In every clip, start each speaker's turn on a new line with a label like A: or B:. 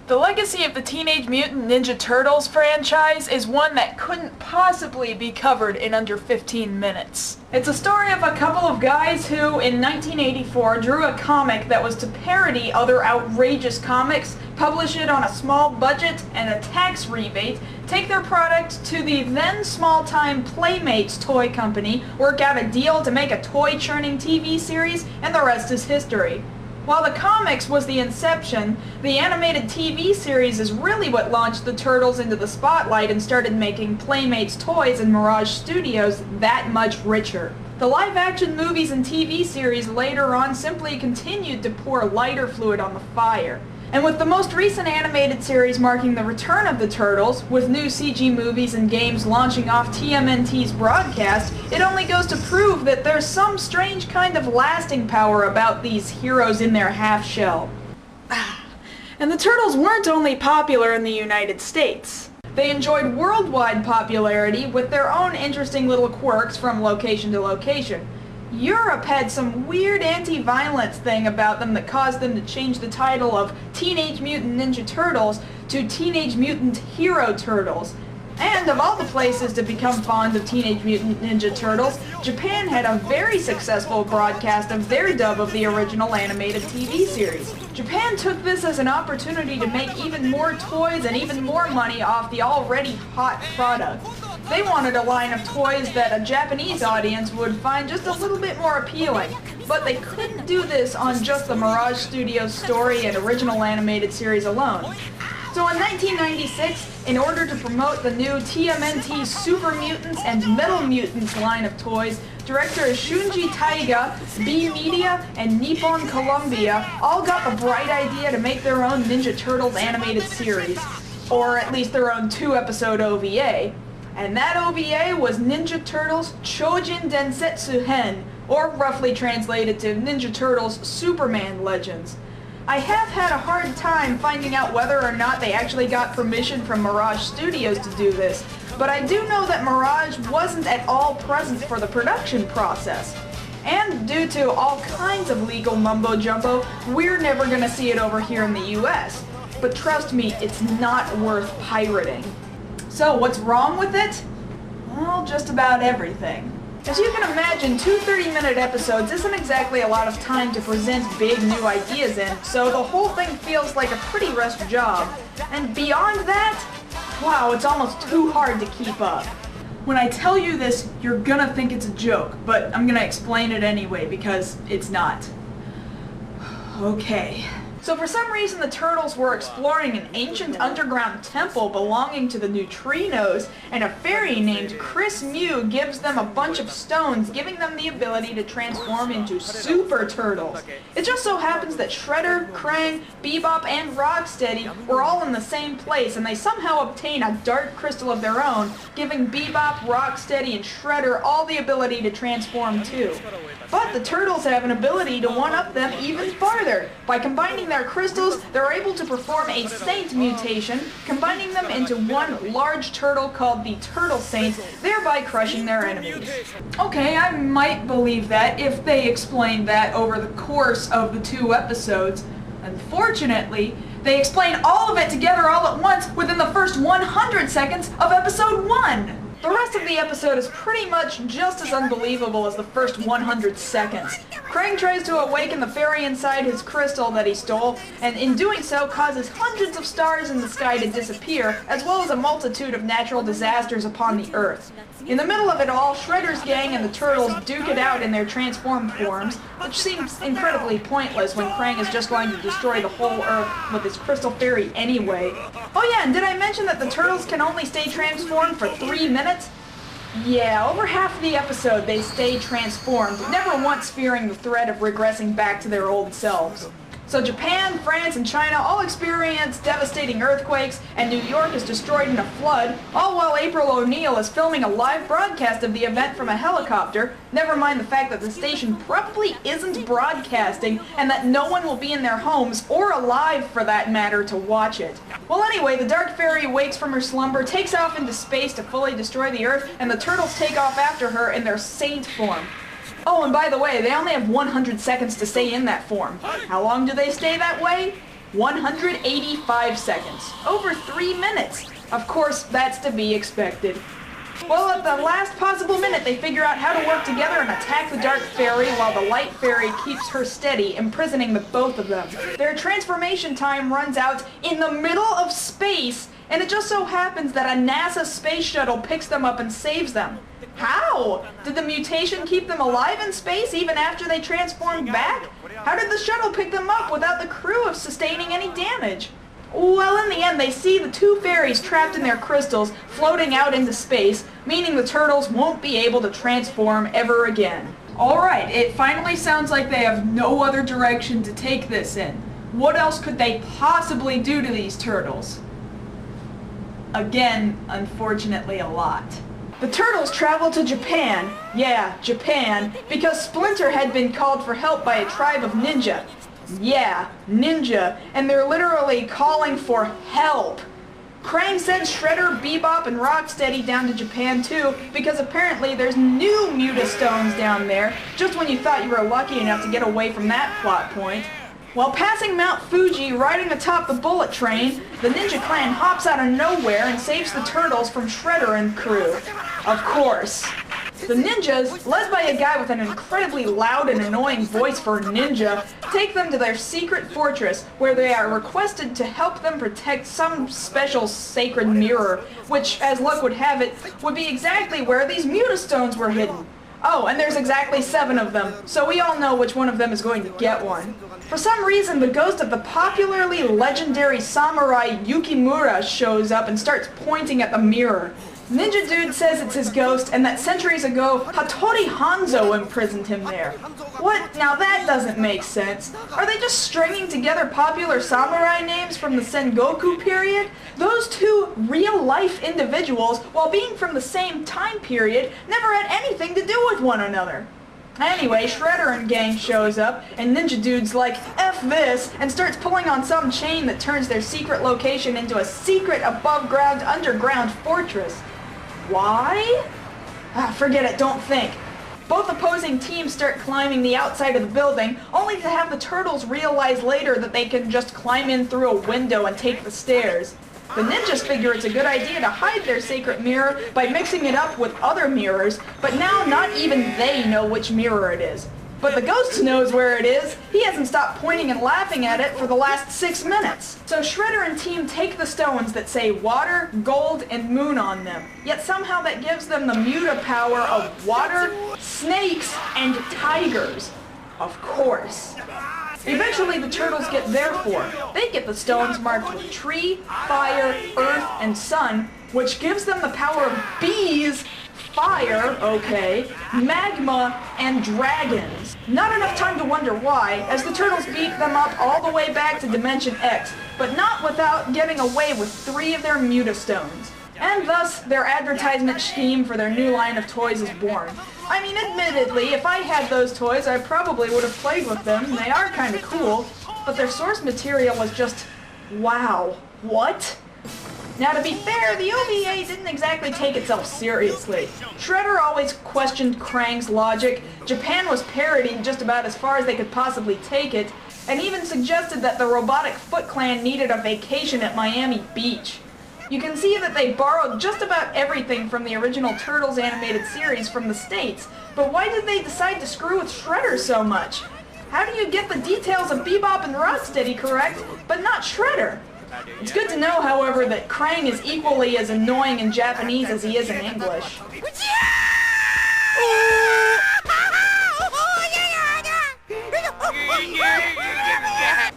A: The legacy of the Teenage Mutant Ninja Turtles franchise is one that couldn't possibly be covered in under 15 minutes. It's a story of a couple of guys who, in 1984, drew a comic that was to parody other outrageous comics, publish it on a small budget and a tax rebate, take their product to the then small-time Playmates toy company, work out a deal to make a toy-churning TV series, and the rest is history. While the comics was the inception, the animated TV series is really what launched the Turtles into the spotlight and started making Playmates toys and Mirage Studios that much richer. The live-action movies and TV series later on simply continued to pour lighter fluid on the fire. And with the most recent animated series marking the return of the Turtles, with new CG movies and games launching off TMNT's broadcast, it only goes to prove that there's some strange kind of lasting power about these heroes in their half-shell. And the Turtles weren't only popular in the United States. They enjoyed worldwide popularity with their own interesting little quirks from location to location. Europe had some weird anti-violence thing about them that caused them to change the title of Teenage Mutant Ninja Turtles to Teenage Mutant Hero Turtles. And of all the places to become fond of Teenage Mutant Ninja Turtles, Japan had a very successful broadcast of their dub of the original animated TV series. Japan took this as an opportunity to make even more toys and even more money off the already hot product. They wanted a line of toys that a Japanese audience would find just a little bit more appealing, but they couldn't do this on just the Mirage Studios story and original animated series alone. So in 1996, in order to promote the new TMNT Super Mutants and Metal Mutants line of toys, directors Shunji Taiga, B Media, and Nippon Columbia all got the bright idea to make their own Ninja Turtles animated series, or at least their own 2-episode OVA. And that OVA was Ninja Turtles Chojin Densetsu Hen, or roughly translated to Ninja Turtles Superman Legends. I have had a hard time finding out whether or not they actually got permission from Mirage Studios to do this, but I do know that Mirage wasn't at all present for the production process. And due to all kinds of legal mumbo-jumbo, we're never gonna see it over here in the US. But trust me, it's not worth pirating. So what's wrong with it? Well, just about everything. As you can imagine, 2 30-minute episodes isn't exactly a lot of time to present big new ideas in, so the whole thing feels like a pretty rushed job. And beyond that, wow, it's almost too hard to keep up. When I tell you this, you're gonna think it's a joke, but I'm gonna explain it anyway because it's not. Okay. So for some reason the Turtles were exploring an ancient underground temple belonging to the Neutrinos, and a fairy named Chris Mew gives them a bunch of stones, giving them the ability to transform into Super Turtles. It just so happens that Shredder, Krang, Bebop, and Rocksteady were all in the same place, and they somehow obtain a dark crystal of their own, giving Bebop, Rocksteady, and Shredder all the ability to transform too. But the Turtles have an ability to one-up them even farther. By combining their crystals, they're able to perform a Saint mutation, combining them into one large turtle called the Turtle Saint, thereby crushing their enemies. Okay, I might believe that if they explained that over the course of the 2 episodes. Unfortunately, they explain all of it together all at once within the first 100 seconds of episode 1! The rest of the episode is pretty much just as unbelievable as the first 100 seconds. Krang tries to awaken the fairy inside his crystal that he stole, and in doing so causes hundreds of stars in the sky to disappear, as well as a multitude of natural disasters upon the Earth. In the middle of it all, Shredder's gang and the Turtles duke it out in their transformed forms, which seems incredibly pointless when Krang is just going to destroy the whole Earth with his crystal fairy anyway. Oh yeah, and did I mention that the Turtles can only stay transformed for 3 minutes? Yeah, over half of the episode they stay transformed, never once fearing the threat of regressing back to their old selves. So Japan, France, and China all experience devastating earthquakes, and New York is destroyed in a flood, all while April O'Neil is filming a live broadcast of the event from a helicopter, never mind the fact that the station probably isn't broadcasting, and that no one will be in their homes, or alive for that matter, to watch it. Well anyway, the Dark Fairy wakes from her slumber, takes off into space to fully destroy the Earth, and the Turtles take off after her in their Saint form. Oh, and by the way, they only have 100 seconds to stay in that form. How long do they stay that way? 185 seconds. Over 3 minutes. Of course, that's to be expected. Well, at the last possible minute, they figure out how to work together and attack the Dark Fairy while the Light Fairy keeps her steady, imprisoning the both of them. Their transformation time runs out in the middle of space, and it just so happens that a NASA space shuttle picks them up and saves them. How? Did the mutation keep them alive in space even after they transformed back? How did the shuttle pick them up without the crew sustaining any damage? Well, in the end, they see the two fairies trapped in their crystals floating out into space, meaning the turtles won't be able to transform ever again. Alright, it finally sounds like they have no other direction to take this in. What else could they possibly do to these turtles? Again, unfortunately, a lot. The turtles travel to Japan, yeah, Japan, because Splinter had been called for help by a tribe of ninja. Yeah, ninja, and they're literally calling for help. Krang sends Shredder, Bebop, and Rocksteady down to Japan too, because apparently there's new Mutastones down there, just when you thought you were lucky enough to get away from that plot point. While passing Mount Fuji, riding atop the bullet train, the Ninja Clan hops out of nowhere and saves the turtles from Shredder and crew. Of course. The ninjas, led by a guy with an incredibly loud and annoying voice for ninja, take them to their secret fortress, where they are requested to help them protect some special sacred mirror, which, as luck would have it, would be exactly where these Mutastones were hidden. Oh, and there's exactly 7 of them, so we all know which one of them is going to get one. For some reason, the ghost of the popularly legendary samurai Yukimura shows up and starts pointing at the mirror. Ninja Dude says it's his ghost and that centuries ago, Hattori Hanzo imprisoned him there. What? Now that doesn't make sense. Are they just stringing together popular samurai names from the Sengoku period? Those two real-life individuals, while being from the same time period, never had anything to do with one another. Anyway, Shredder and gang shows up, and Ninja Dude's like, F this, and starts pulling on some chain that turns their secret location into a secret above-ground underground fortress. Why? Forget it, don't think. Both opposing teams start climbing the outside of the building, only to have the turtles realize later that they can just climb in through a window and take the stairs. The ninjas figure it's a good idea to hide their sacred mirror by mixing it up with other mirrors, but now not even they know which mirror it is. But the ghost knows where it is. He hasn't stopped pointing and laughing at it for the last 6 minutes. So Shredder and team take the stones that say water, gold, and moon on them. Yet somehow that gives them the muta power of water, snakes, and tigers. Of course. Eventually the turtles get their form. They get the stones marked with tree, fire, earth, and sun, which gives them the power of bees, fire, okay, magma, and dragons. Not enough time to wonder why, as the turtles beat them up all the way back to Dimension X, but not without getting away with 3 of their Mutastones. And thus, their advertisement scheme for their new line of toys is born. I mean, admittedly, if I had those toys, I probably would have played with them. They are kinda cool, but their source material was just, wow, what? Now, to be fair, the OVA didn't exactly take itself seriously. Shredder always questioned Krang's logic, Japan was parodying just about as far as they could possibly take it, and even suggested that the Robotic Foot Clan needed a vacation at Miami Beach. You can see that they borrowed just about everything from the original Turtles animated series from the States, but why did they decide to screw with Shredder so much? How do you get the details of Bebop and Rocksteady correct, but not Shredder? It's good to know, however, that Krang is equally as annoying in Japanese as he is in English.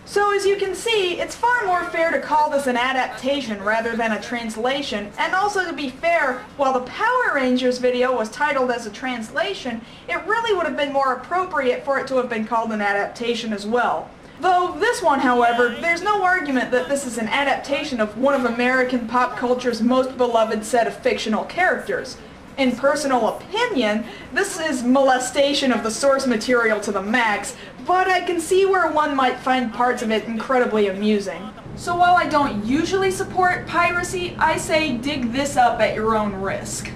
A: So as you can see, it's far more fair to call this an adaptation rather than a translation, and also to be fair, while the Power Rangers video was titled as a translation, it really would have been more appropriate for it to have been called an adaptation as well. Though this one, however, there's no argument that this is an adaptation of one of American pop culture's most beloved set of fictional characters. In personal opinion, this is molestation of the source material to the max, but I can see where one might find parts of it incredibly amusing. So while I don't usually support piracy, I say dig this up at your own risk.